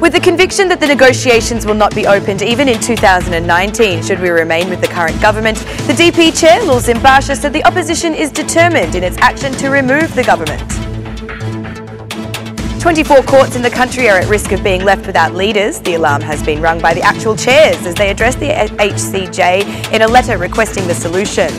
With the conviction that the negotiations will not be opened even in 2019 should we remain with the current government, the DP chair, Basha, said the opposition is determined in its action to remove the government. 24 courts in the country are at risk of being left without leaders. The alarm has been rung by the actual chairs as they address the HCJ in a letter requesting the solution.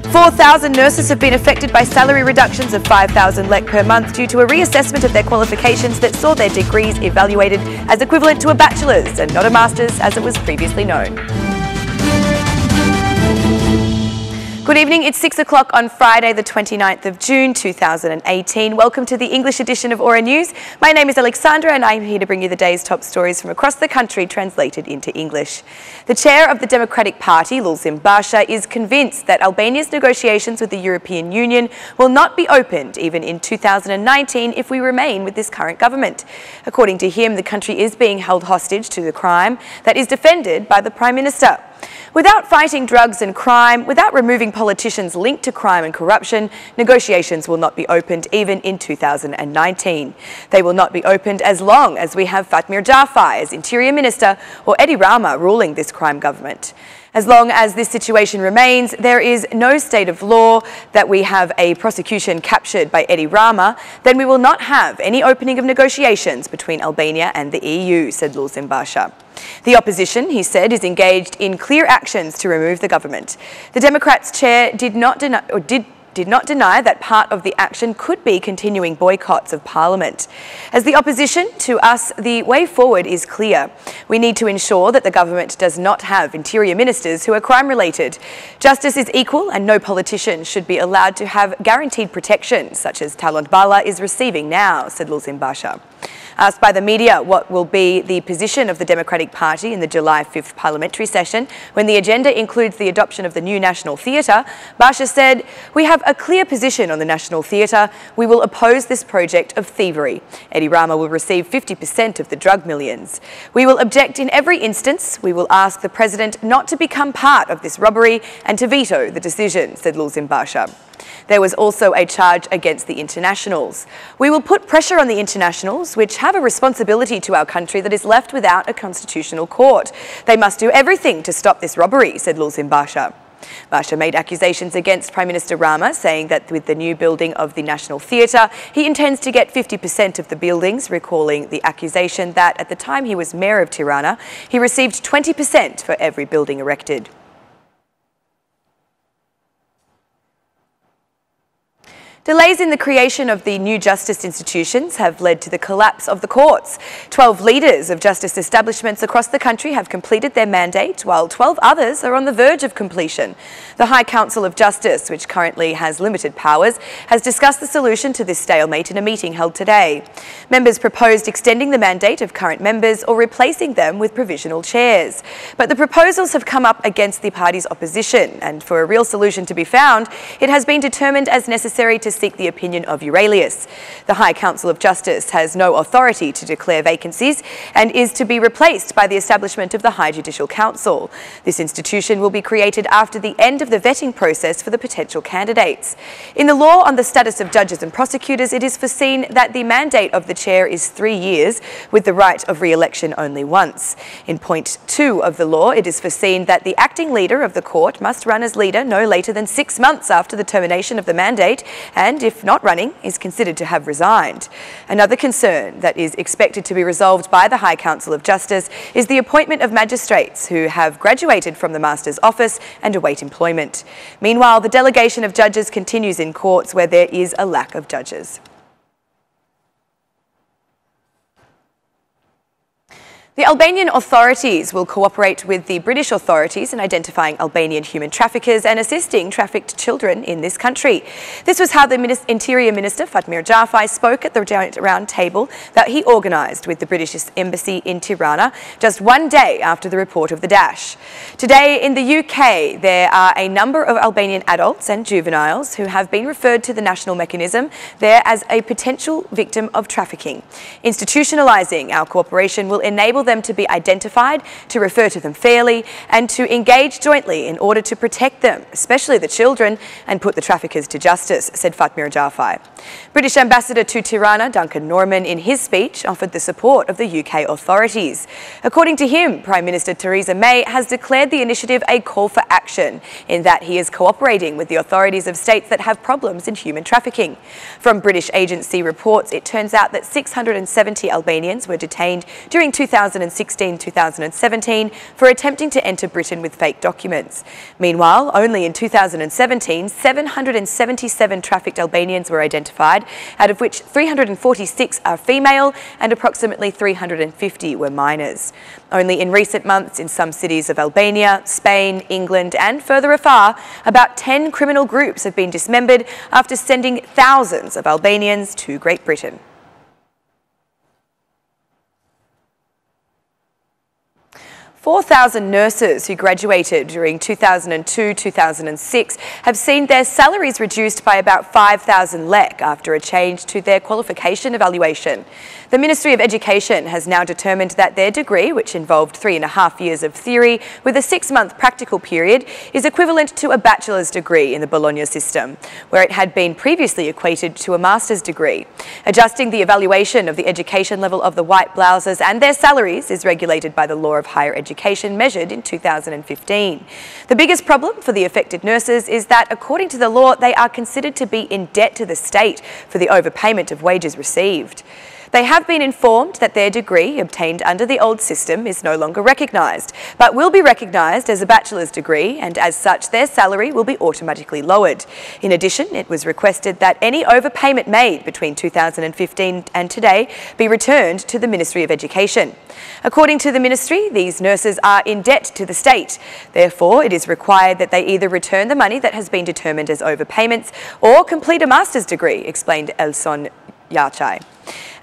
4,000 nurses have been affected by salary reductions of 5,000 lekë per month due to a reassessment of their qualifications that saw their degrees evaluated as equivalent to a bachelor's and not a master's as it was previously known. Good evening, it's 6 o'clock on Friday the 29th of June 2018. Welcome to the English edition of Aura News. My name is Alexandra and I'm here to bring you the day's top stories from across the country translated into English. The chair of the Democratic Party, Basha, is convinced that Albania's negotiations with the European Union will not be opened even in 2019 if we remain with this current government. According to him, the country is being held hostage to the crime that is defended by the Prime Minister. Without fighting drugs and crime, without removing politicians linked to crime and corruption, negotiations will not be opened even in 2019. They will not be opened as long as we have Fatmir Jafai as Interior Minister or Edi Rama ruling this crime government. As long as this situation remains, there is no state of law that we have a prosecution captured by Edi Rama, then we will not have any opening of negotiations between Albania and the EU, said Basha. The opposition, he said, is engaged in clear actions to remove the government. The Democrats' chair did not deny that part of the action could be continuing boycotts of Parliament. As the opposition, to us, the way forward is clear. We need to ensure that the government does not have interior ministers who are crime-related. Justice is equal and no politician should be allowed to have guaranteed protection, such as Talon Bala is receiving now, said Basha. Asked by the media what will be the position of the Democratic Party in the July 5th parliamentary session, when the agenda includes the adoption of the new National Theatre, Basha said, "We have a clear position on the National Theatre. We will oppose this project of thievery. Edi Rama will receive 50% of the drug millions. We will object in every instance. We will ask the President not to become part of this robbery and to veto the decision," said Basha. There was also a charge against the internationals. "We will put pressure on the internationals, which have a responsibility to our country that is left without a constitutional court. They must do everything to stop this robbery," said Basha. Basha made accusations against Prime Minister Rama, saying that with the new building of the National Theatre, he intends to get 50% of the buildings, recalling the accusation that at the time he was Mayor of Tirana, he received 20% for every building erected. Delays in the creation of the new justice institutions have led to the collapse of the courts. 12 leaders of justice establishments across the country have completed their mandate, while 12 others are on the verge of completion. The High Council of Justice, which currently has limited powers, has discussed the solution to this stalemate in a meeting held today. Members proposed extending the mandate of current members or replacing them with provisional chairs. But the proposals have come up against the party's opposition, and for a real solution to be found, it has been determined as necessary to seek the opinion of EURALIUS. The High Council of Justice has no authority to declare vacancies and is to be replaced by the establishment of the High Judicial Council. This institution will be created after the end of the vetting process for the potential candidates. In the law on the status of judges and prosecutors, it is foreseen that the mandate of the chair is 3 years, with the right of re-election only once. In point 2 of the law, it is foreseen that the acting leader of the court must run as leader no later than 6 months after the termination of the mandate, and if not running, is considered to have resigned. Another concern that is expected to be resolved by the High Council of Justice is the appointment of magistrates who have graduated from the Master's Office and await employment. Meanwhile, the delegation of judges continues in courts where there is a lack of judges. The Albanian authorities will cooperate with the British authorities in identifying Albanian human traffickers and assisting trafficked children in this country. This was how the Interior Minister, Fatmir Jafai, spoke at the round table that he organised with the British Embassy in Tirana just 1 day after the report of the dash. Today in the UK, there are a number of Albanian adults and juveniles who have been referred to the national mechanism there as a potential victim of trafficking. Institutionalising our cooperation will enable them to be identified, to refer to them fairly, and to engage jointly in order to protect them, especially the children, and put the traffickers to justice, said Fatmir Jafai. British Ambassador to Tirana, Duncan Norman, in his speech offered the support of the UK authorities. According to him, Prime Minister Theresa May has declared the initiative a call for action, in that he is cooperating with the authorities of states that have problems in human trafficking. From British agency reports, it turns out that 670 Albanians were detained during 2016-2017 for attempting to enter Britain with fake documents. Meanwhile, only in 2017, 777 trafficked Albanians were identified, out of which 346 are female and approximately 350 were minors. Only in recent months, in some cities of Albania, Spain, England and further afar, about 10 criminal groups have been dismembered after sending thousands of Albanians to Great Britain. "4,000 nurses who graduated during 2002-2006 have seen their salaries reduced by about 5,000 lekë after a change to their qualification evaluation. The Ministry of Education has now determined that their degree, which involved 3.5 years of theory with a 6-month practical period, is equivalent to a bachelor's degree in the Bologna system, where it had been previously equated to a master's degree. Adjusting the evaluation of the education level of the white blouses and their salaries is regulated by the Law of Higher Education measured in 2015. The biggest problem for the affected nurses is that, according to the law, they are considered to be in debt to the state for the overpayment of wages received. They have been informed that their degree, obtained under the old system, is no longer recognised, but will be recognised as a bachelor's degree, and as such their salary will be automatically lowered. In addition, it was requested that any overpayment made between 2015 and today be returned to the Ministry of Education. According to the Ministry, these nurses are in debt to the state. Therefore, it is required that they either return the money that has been determined as overpayments or complete a master's degree, explained Elson Yachai.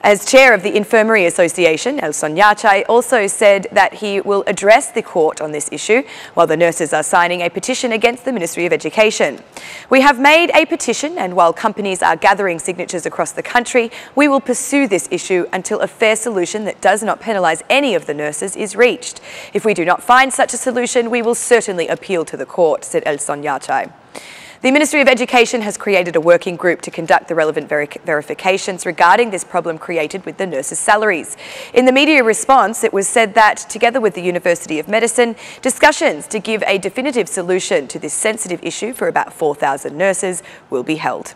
As chair of the Infirmary Association, Elson Yachai also said that he will address the court on this issue while the nurses are signing a petition against the Ministry of Education. "We have made a petition, and while companies are gathering signatures across the country, we will pursue this issue until a fair solution that does not penalise any of the nurses is reached. If we do not find such a solution, we will certainly appeal to the court," said Elson Yachai. The Ministry of Education has created a working group to conduct the relevant verifications regarding this problem created with the nurses' salaries. In the media response, it was said that, together with the University of Medicine, discussions to give a definitive solution to this sensitive issue for about 4,000 nurses will be held.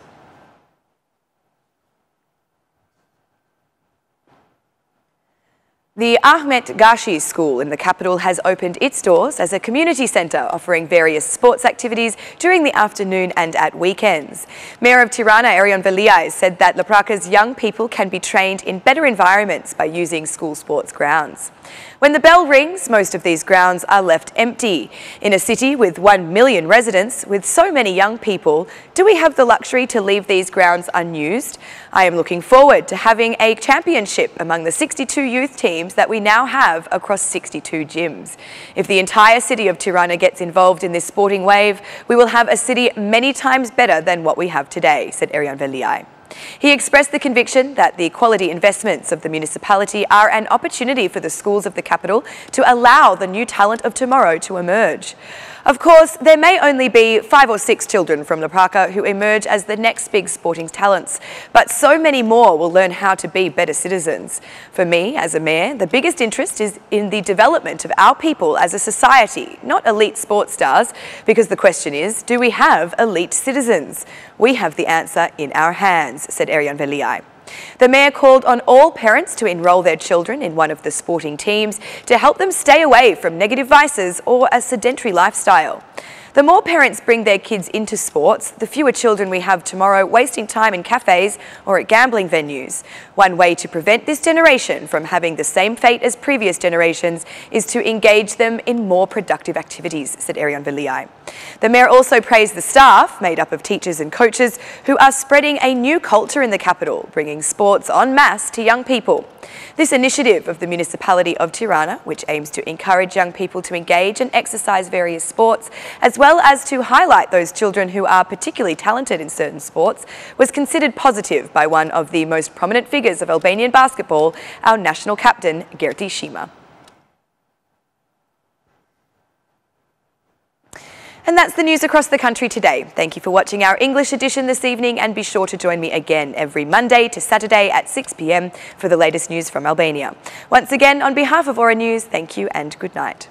The Ahmet Gashi School in the capital has opened its doors as a community centre, offering various sports activities during the afternoon and at weekends. Mayor of Tirana, Erion Veliaj, said that Lapraka's young people can be trained in better environments by using school sports grounds. When the bell rings, most of these grounds are left empty. In a city with 1 million residents, with so many young people, do we have the luxury to leave these grounds unused? I am looking forward to having a championship among the 62 youth teams that we now have across 62 gyms. If the entire city of Tirana gets involved in this sporting wave, we will have a city many times better than what we have today, said Erion Veliaj. He expressed the conviction that the quality investments of the municipality are an opportunity for the schools of the capital to allow the new talent of tomorrow to emerge. Of course, there may only be 5 or 6 children from Lapraka who emerge as the next big sporting talents, but so many more will learn how to be better citizens. For me, as a mayor, the biggest interest is in the development of our people as a society, not elite sports stars, because the question is, do we have elite citizens? We have the answer in our hands, said Erion Veliaj. The mayor called on all parents to enrol their children in one of the sporting teams to help them stay away from negative vices or a sedentary lifestyle. The more parents bring their kids into sports, the fewer children we have tomorrow wasting time in cafes or at gambling venues. One way to prevent this generation from having the same fate as previous generations is to engage them in more productive activities, said Erion Veliaj. The mayor also praised the staff, made up of teachers and coaches, who are spreading a new culture in the capital, bringing sports en masse to young people. This initiative of the municipality of Tirana, which aims to encourage young people to engage and exercise various sports, as well as to highlight those children who are particularly talented in certain sports, was considered positive by one of the most prominent figures of Albanian basketball, our national captain, Gerti Shima. And that's the news across the country today. Thank you for watching our English edition this evening, and be sure to join me again every Monday to Saturday at 6 p.m. for the latest news from Albania. Once again, on behalf of Aura News, thank you and good night.